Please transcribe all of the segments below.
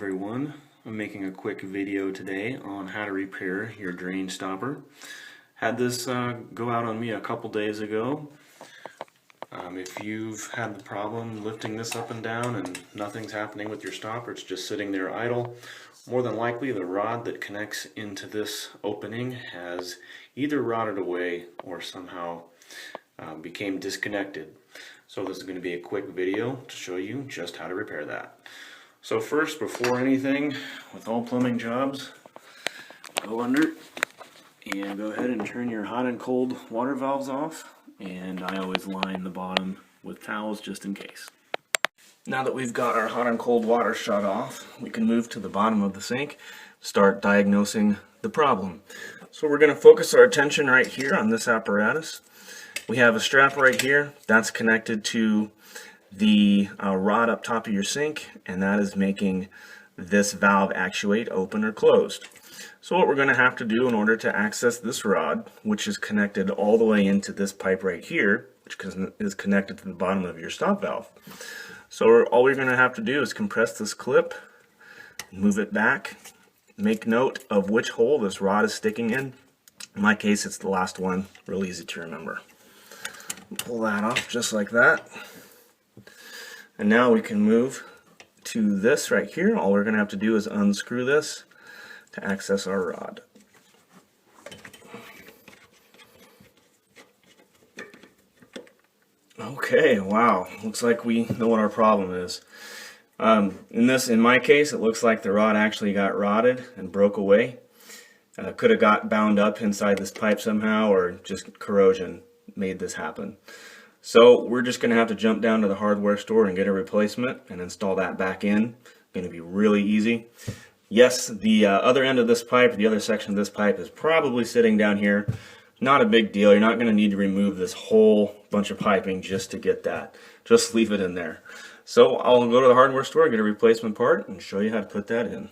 everyone. I'm making a quick video today on how to repair your drain stopper. Had this go out on me a couple days ago. If you've had the problem lifting this up and down and nothing's happening with your stopper, it's just sitting there idle, more than likely the rod that connects into this opening has either rotted away or somehow became disconnected. So this is going to be a quick video to show you just how to repair that. So first, before anything, with all plumbing jobs, go under and go ahead and turn your hot and cold water valves off. And I always line the bottom with towels just in case. Now that we've got our hot and cold water shut off, we can move to the bottom of the sink, start diagnosing the problem. So we're going to focus our attention right here on this apparatus. We have a strap right here that's connected to the rod up top of your sink, and that is making this valve actuate open or closed. So what we're going to have to do in order to access this rod, which is connected all the way into this pipe right here, which is connected to the bottom of your stop valve. So all we're going to have to do is compress this clip, move it back, make note of which hole this rod is sticking in. In my case, it's the last one, real easy to remember. Pull that off just like that. And now we can move to this right here. All we're going to have to do is unscrew this to access our rod. Okay, wow, looks like we know what our problem is. In my case, it looks like the rod actually got rotted and broke away. Could have got bound up inside this pipe somehow, or just corrosion made this happen. So we're just going to have to jump down to the hardware store and get a replacement and install that back in. Going to be really easy. Yes, the other end of this pipe, the other section of this pipe is probably sitting down here. Not a big deal. You're not going to need to remove this whole bunch of piping just to get that. Just leave it in there. So I'll go to the hardware store, get a replacement part, and show you how to put that in.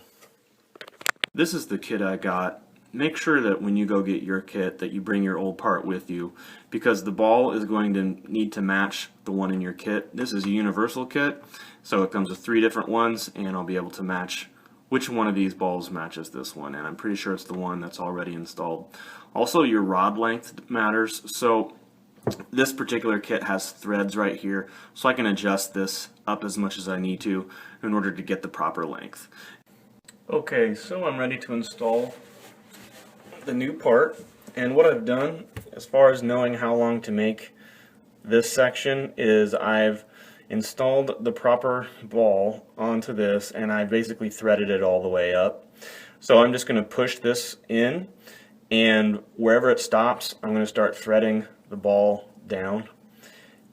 This is the kit I got. Make sure that when you go get your kit that you bring your old part with you, because the ball is going to need to match the one in your kit. This is a universal kit, so it comes with 3 different ones, and I'll be able to match which one of these balls matches this one, and I'm pretty sure it's the one that's already installed. Also, your rod length matters, so this particular kit has threads right here, so I can adjust this up as much as I need to in order to get the proper length. Okay, so I'm ready to install the new part, and what I've done as far as knowing how long to make this section is I've installed the proper ball onto this, and I basically threaded it all the way up. So I'm just going to push this in, and wherever it stops I'm going to start threading the ball down,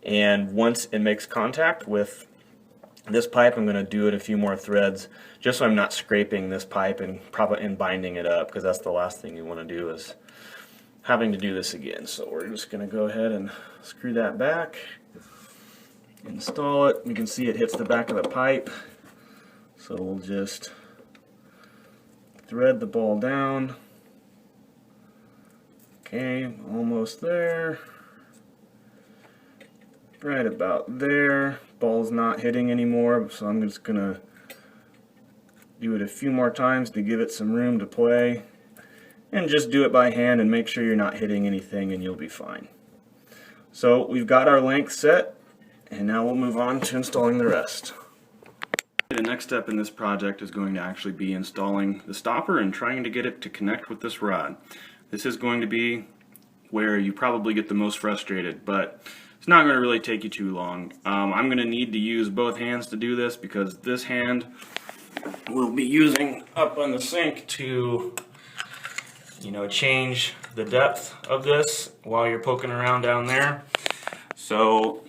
and once it makes contact with this pipe I'm going to do it a few more threads just so I'm not scraping this pipe and binding it up, because that's the last thing you want to do is having to do this again. So we're just going to go ahead and screw that back, install it. You can see it hits the back of the pipe, so we'll just thread the ball down. Okay, almost there, right about there. Ball's not hitting anymore, so I'm just gonna do it a few more times to give it some room to play, and just do it by hand and make sure you're not hitting anything and you'll be fine. So we've got our length set, and now we'll move on to installing the rest. The next step in this project is going to actually be installing the stopper and trying to get it to connect with this rod. This is going to be where you probably get the most frustrated, but it's not going to really take you too long. I'm going to need to use both hands to do this, because this hand we'll be using up on the sink to, change the depth of this while you're poking around down there. So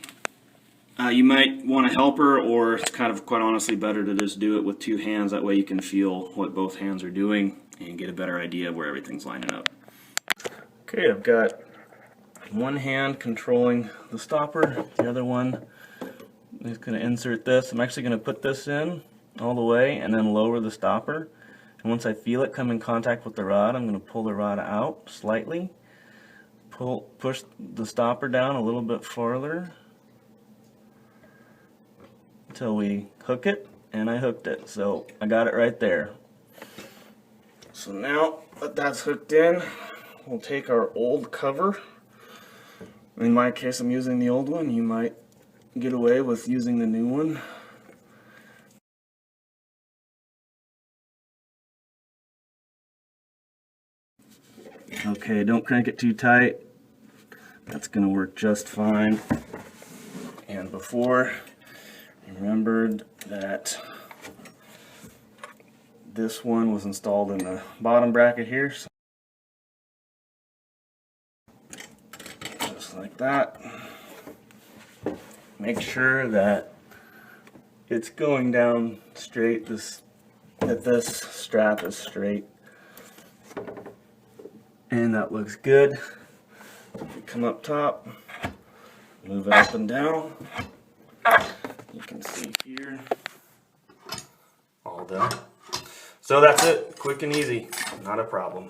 you might want a helper, or it's kind of quite honestly better to just do it with 2 hands. That way you can feel what both hands are doing and get a better idea of where everything's lining up. Okay, I've got one hand controlling the stopper, the other one is going to insert this. I'm actually going to put this in all the way and then lower the stopper, and once I feel it come in contact with the rod, I'm going to pull the rod out slightly, push the stopper down a little bit farther until we hook it, and I hooked it. So I got it right there. So now that that's hooked in, we'll take our old cover. In my case, I'm using the old one. You might get away with using the new one. Okay, don't crank it too tight. That's going to work just fine. And before, remembered that this one was installed in the bottom bracket here. So just like that. Make sure that it's going down straight, that this strap is straight. And that looks good. If you come up top, move it up and down, you can see here, all done. So that's it, quick and easy, not a problem.